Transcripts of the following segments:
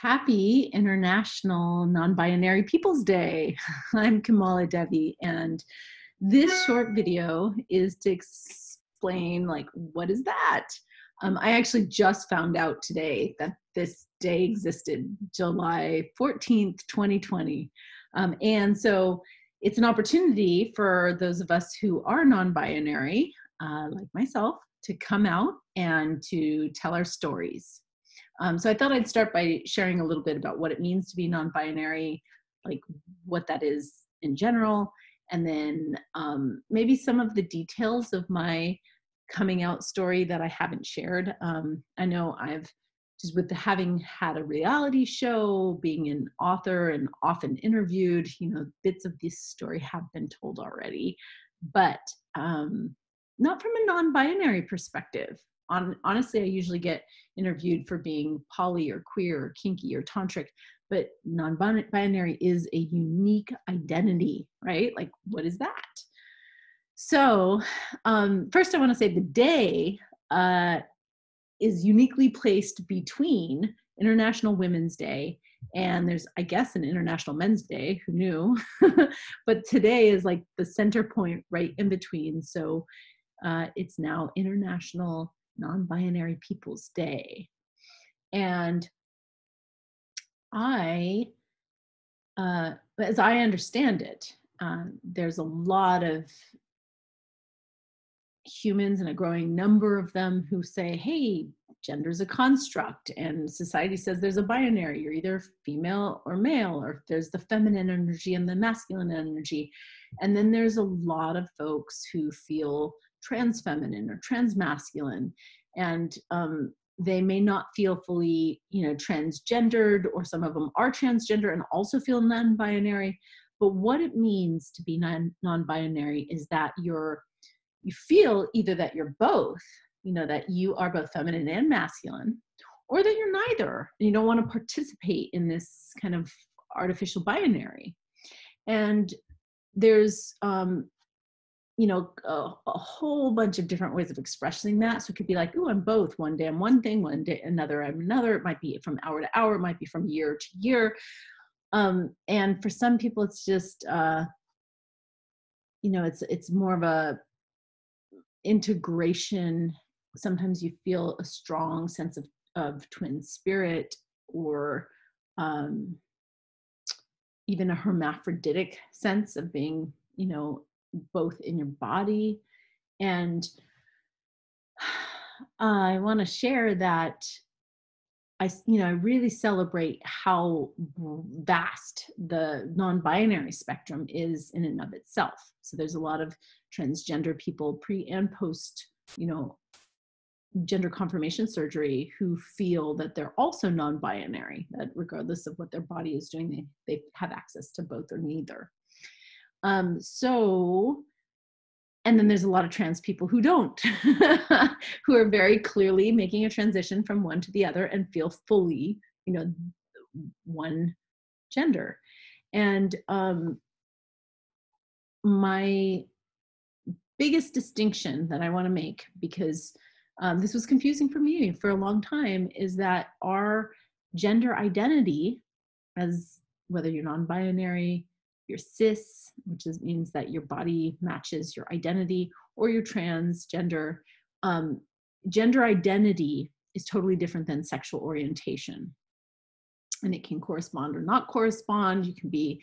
Happy International Non-Binary Peoples Day. I'm KamalaDevi, and this short video is to explain, like, what is that? I actually just found out today that this day existed, July 14th, 2020. And so it's an opportunity for those of us who are non-binary, like myself, to come out and to tell our stories. So I thought I'd start by sharing a little bit about what it means to be non-binary, like what that is in general, and then maybe some of the details of my coming out story that I haven't shared. I know I've just with having had a reality show, being an author and often interviewed, bits of this story have been told already, but not from a non-binary perspective. Honestly, I usually get interviewed for being poly or queer or kinky or tantric, but non-binary is a unique identity, right? Like, what is that? So first I want to say the day is uniquely placed between International Women's Day and there's, I guess, an International Men's Day, who knew? But today is like the center point right in between. So it's now International Non-Binary Peoples Day. And as I understand it, there's a lot of humans and a growing number of them who say, hey, gender is a construct and society says there's a binary, you're either female or male, or there's the feminine energy and the masculine energy. And then there's a lot of folks who feel trans feminine or trans masculine, and they may not feel fully, transgendered, or some of them are transgender and also feel non-binary. But what it means to be non-binary is that you feel either that you're both, that you are both feminine and masculine, or that you're neither. You don't want to participate in this kind of artificial binary. And there's, a whole bunch of different ways of expressing that. So it could be like, oh, I'm both. One day I'm one thing, one day another I'm another. It might be from hour to hour. It might be from year to year. And for some people, it's just, it's more of a integration. Sometimes you feel a strong sense of twin spirit, or even a hermaphroditic sense of being, both in your body. And I want to share that I really celebrate how vast the non-binary spectrum is in and of itself. So there's a lot of transgender people pre and post, gender confirmation surgery who feel that they're also non-binary, that regardless of what their body is doing, they have access to both or neither. And then there's a lot of trans people who don't, who are very clearly making a transition from one to the other and feel fully, one gender. And my biggest distinction that I want to make, because this was confusing for me for a long time, is that our gender identity, as whether you're non-binary, you're cis, which means that your body matches your identity, or you're transgender, gender identity is totally different than sexual orientation. And it can correspond or not correspond. You can be,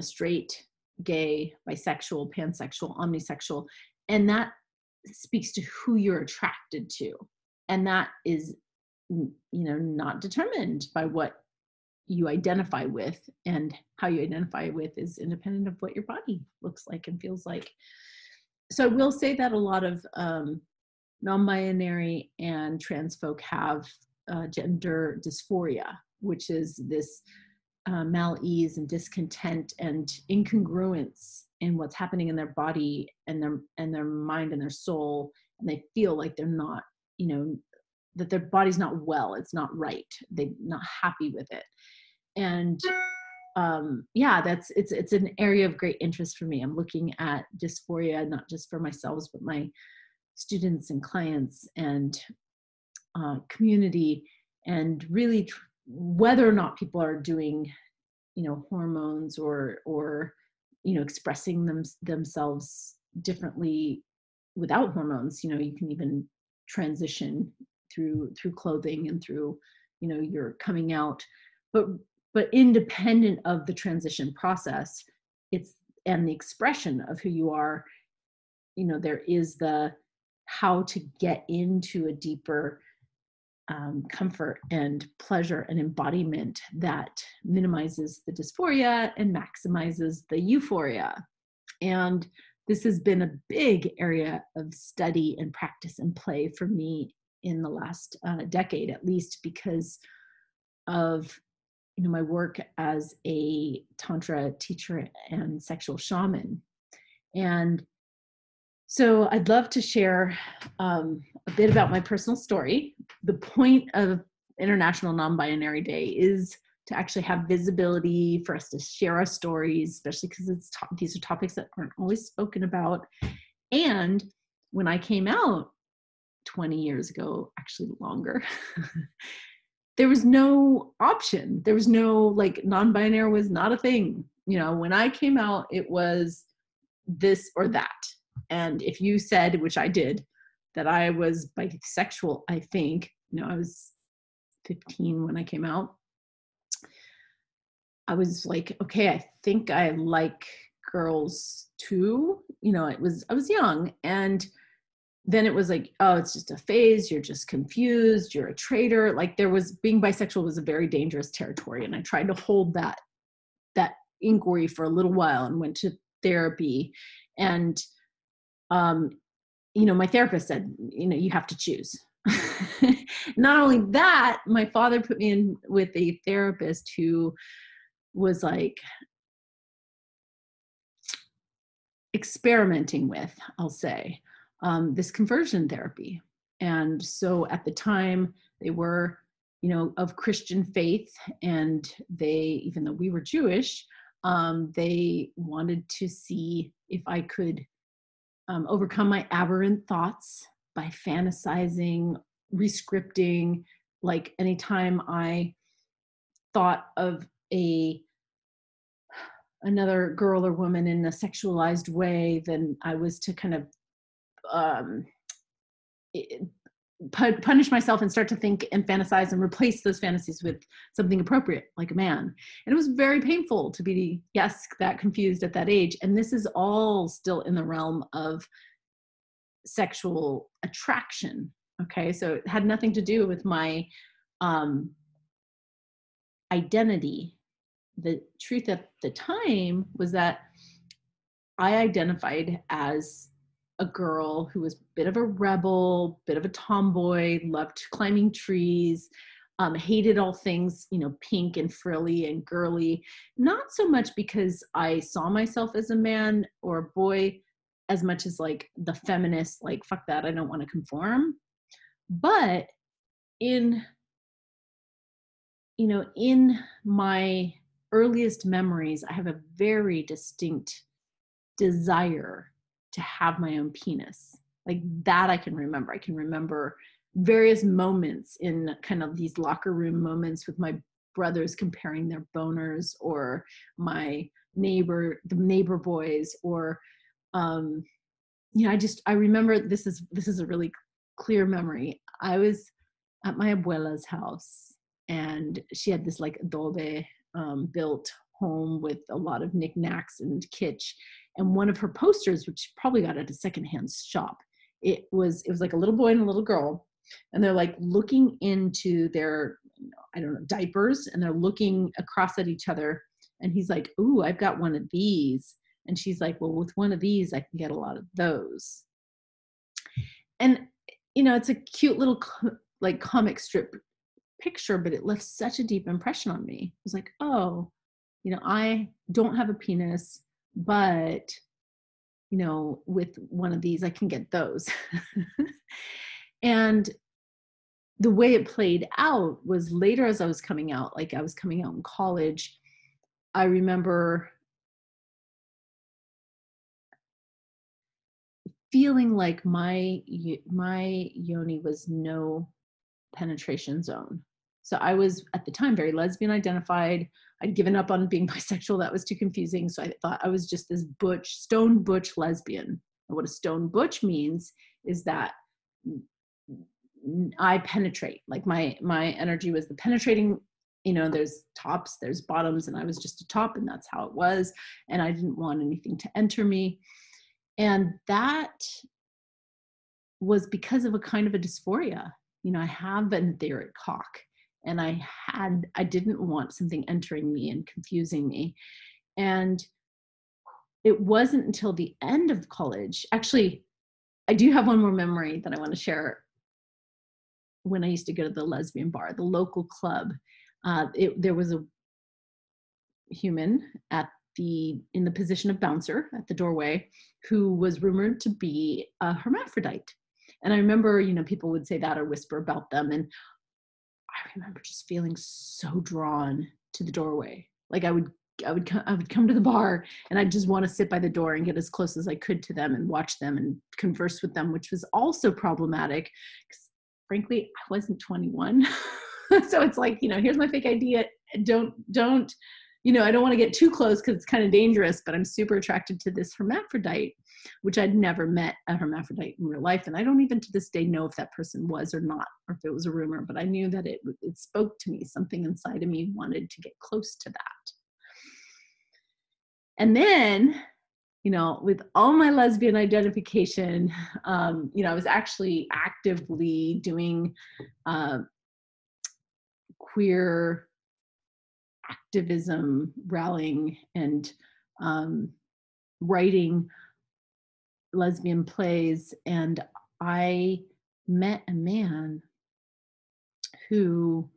straight, gay, bisexual, pansexual, omnisexual, and that speaks to who you're attracted to. And that is, not determined by what you identify with, and how you identify with is independent of what your body looks like and feels like. So I will say that a lot of non-binary and trans folk have gender dysphoria, which is this malaise and discontent and incongruence in what's happening in their body and their mind and their soul, and they feel like they're not, that their body's not well, it's not right, they're not happy with it. And it's an area of great interest for me. I'm looking at dysphoria, not just for myself, but my students and clients and community, and really whether or not people are doing, hormones or expressing themselves differently without hormones. You can even transition through clothing and through, your coming out, but independent of the transition process, it's and the expression of who you are, there is the how to get into a deeper comfort and pleasure and embodiment that minimizes the dysphoria and maximizes the euphoria. And this has been a big area of study and practice and play for me in the last decade, at least, because of my work as a Tantra teacher and sexual shaman. And so I'd love to share a bit about my personal story. The point of International Non-Binary Day is to actually have visibility, for us to share our stories, especially because these are topics that aren't always spoken about. And when I came out 20 years ago, actually longer, there was no option. There was no, non-binary was not a thing. When I came out, it was this or that. And if you said, which I did, that I was bisexual, I think, I was 15 when I came out, I was like, okay, I think I like girls too. I was young. And then it was like, oh, it's just a phase. You're just confused. You're a traitor. Being bisexual was a very dangerous territory. And I tried to hold that inquiry for a little while and went to therapy. And, my therapist said, you have to choose. Not only that, my father put me in with a therapist who was experimenting with, I'll say, this conversion therapy. And so at the time they were, of Christian faith, and they, even though we were Jewish, they wanted to see if I could overcome my aberrant thoughts by fantasizing, rescripting. Anytime I thought of another girl or woman in a sexualized way, then I was to kind of punish myself and start to think and fantasize and replace those fantasies with something appropriate, like a man. And it was very painful to be, that confused at that age. And this is all still in the realm of sexual attraction. Okay. So it had nothing to do with my identity. The truth at the time was that I identified as a girl who was a bit of a rebel, bit of a tomboy, loved climbing trees, hated all things, pink and frilly and girly. Not so much because I saw myself as a man or a boy, as much as the feminist, fuck that, I don't want to conform. But in my earliest memories, I have a very distinct desire to have my own penis. That I can remember. I can remember various moments in kind of these locker room moments with my brothers comparing their boners, or the neighbor boys, or I remember, this is a really clear memory. I was at my abuela's house, and she had this adobe built home with a lot of knickknacks and kitsch. And one of her posters, which she probably got at a secondhand shop, it was like a little boy and a little girl, and they're looking into their, I don't know, diapers, and they're looking across at each other. And he's like, "Ooh, I've got one of these." And she's like, "Well, with one of these, I can get a lot of those." And, it's a cute little comic strip picture, but it left such a deep impression on me. It was like, oh, I don't have a penis, but, with one of these, I can get those. And the way it played out was later, as I was coming out, I was coming out in college, I remember feeling like my yoni was no penetration zone. So I was at the time very lesbian identified. I'd given up on being bisexual. That was too confusing. So I thought I was just this butch, stone butch lesbian. And what a stone butch means is that I penetrate. Like my energy was the penetrating, there's tops, there's bottoms, and I was just a top, and that's how it was. And I didn't want anything to enter me. And that was because of a kind of a dysphoria. I have an etheric cock, and I didn't want something entering me and confusing me. And it wasn't until the end of college, actually, I do have one more memory that I want to share. When I used to go to the lesbian bar, the local club, there was a human in the position of bouncer at the doorway who was rumored to be a hermaphrodite. And I remember, people would say that or whisper about them. And I remember just feeling so drawn to the doorway. Like I would come to the bar and I'd just want to sit by the door and get as close as I could to them and watch them and converse with them, which was also problematic because frankly, I wasn't 21. So it's like, here's my fake ID. Don't, I don't want to get too close because it's kind of dangerous, but I'm super attracted to this hermaphrodite, which I'd never met a hermaphrodite in real life. And I don't even to this day know if that person was or not, or if it was a rumor, but I knew that it spoke to me. Something inside of me wanted to get close to that. And then, with all my lesbian identification, I was actually actively doing queer activism, rallying, and writing lesbian plays. And I met a man who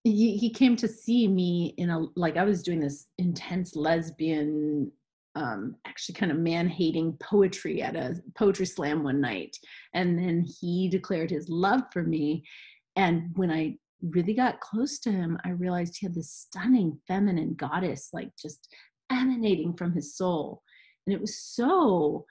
he came to see me I was doing this intense lesbian, actually kind of man-hating poetry at a poetry slam one night. And then he declared his love for me. And when I really got close to him, I realized he had this stunning feminine goddess, like just emanating from his soul. And it was so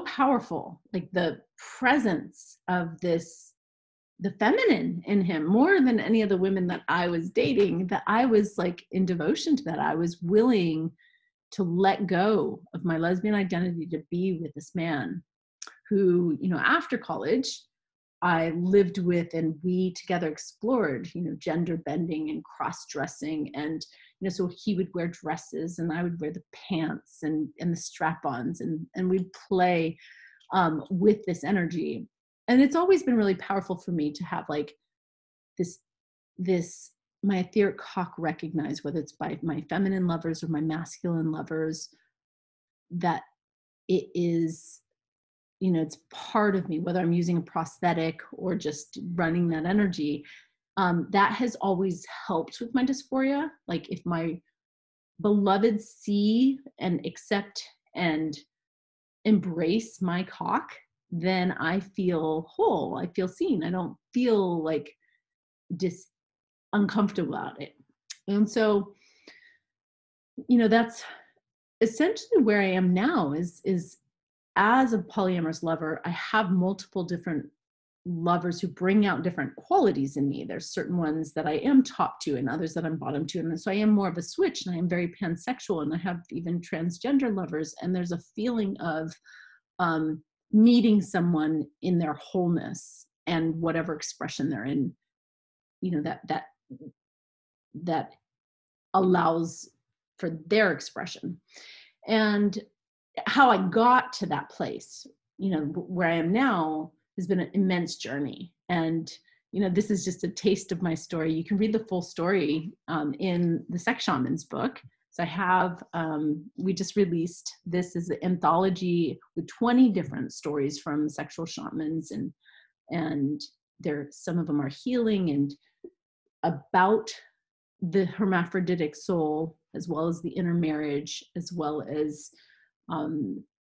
powerful, like the presence of the feminine in him, more than any of the women that I was dating, that I was like in devotion to that. I was willing to let go of my lesbian identity to be with this man who, after college, I lived with, and we together explored, gender bending and cross-dressing. And, so he would wear dresses and I would wear the pants and the strap-ons, and we'd play with this energy. And it's always been really powerful for me to have like my etheric cock recognize, whether it's by my feminine lovers or my masculine lovers, that it is, it's part of me, whether I'm using a prosthetic or just running that energy. That has always helped with my dysphoria. Like if my beloveds see and accept and embrace my cock, then I feel whole. I feel seen. I don't feel like uncomfortable about it. And so, that's essentially where I am now is as a polyamorous lover, I have multiple different lovers who bring out different qualities in me. There's certain ones that I am top to and others that I'm bottom to. And so I am more of a switch, and I am very pansexual, and I have even transgender lovers. And there's a feeling of meeting someone in their wholeness and whatever expression they're in, that allows for their expression. And how I got to that place, where I am now, has been an immense journey. And, this is just a taste of my story. You can read the full story in the Sex Shamans book. So I have, we just released, this is an anthology with 20 different stories from sexual shamans, and some of them are healing and about the hermaphroditic soul, as well as the intermarriage, as well as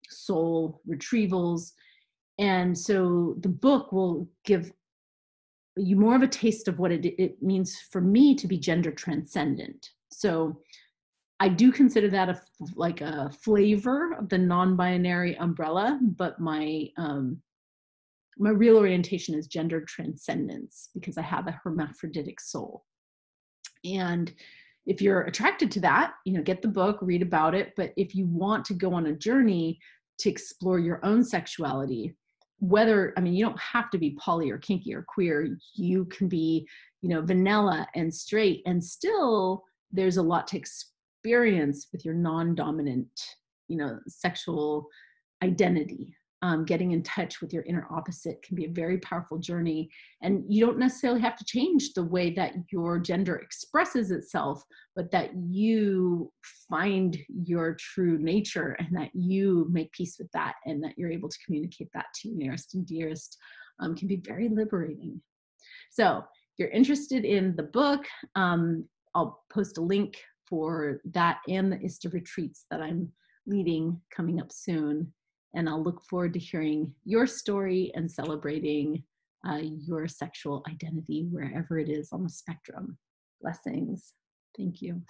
soul retrievals. And so the book will give you more of a taste of what it means for me to be gender transcendent. So I do consider that like a flavor of the non-binary umbrella, but my My real orientation is gender transcendence because I have a hermaphroditic soul. And if you're attracted to that, get the book, read about it. But if you want to go on a journey to explore your own sexuality, you don't have to be poly or kinky or queer. You can be, vanilla and straight, and still there's a lot to experience with your non-dominant, sexual identity. Getting in touch with your inner opposite can be a very powerful journey. And you don't necessarily have to change the way that your gender expresses itself, but that you find your true nature and that you make peace with that, and that you're able to communicate that to your nearest and dearest, can be very liberating. So if you're interested in the book, I'll post a link for that and the ISTA retreats that I'm leading coming up soon. And I'll look forward to hearing your story and celebrating your sexual identity wherever it is on the spectrum. Blessings. Thank you.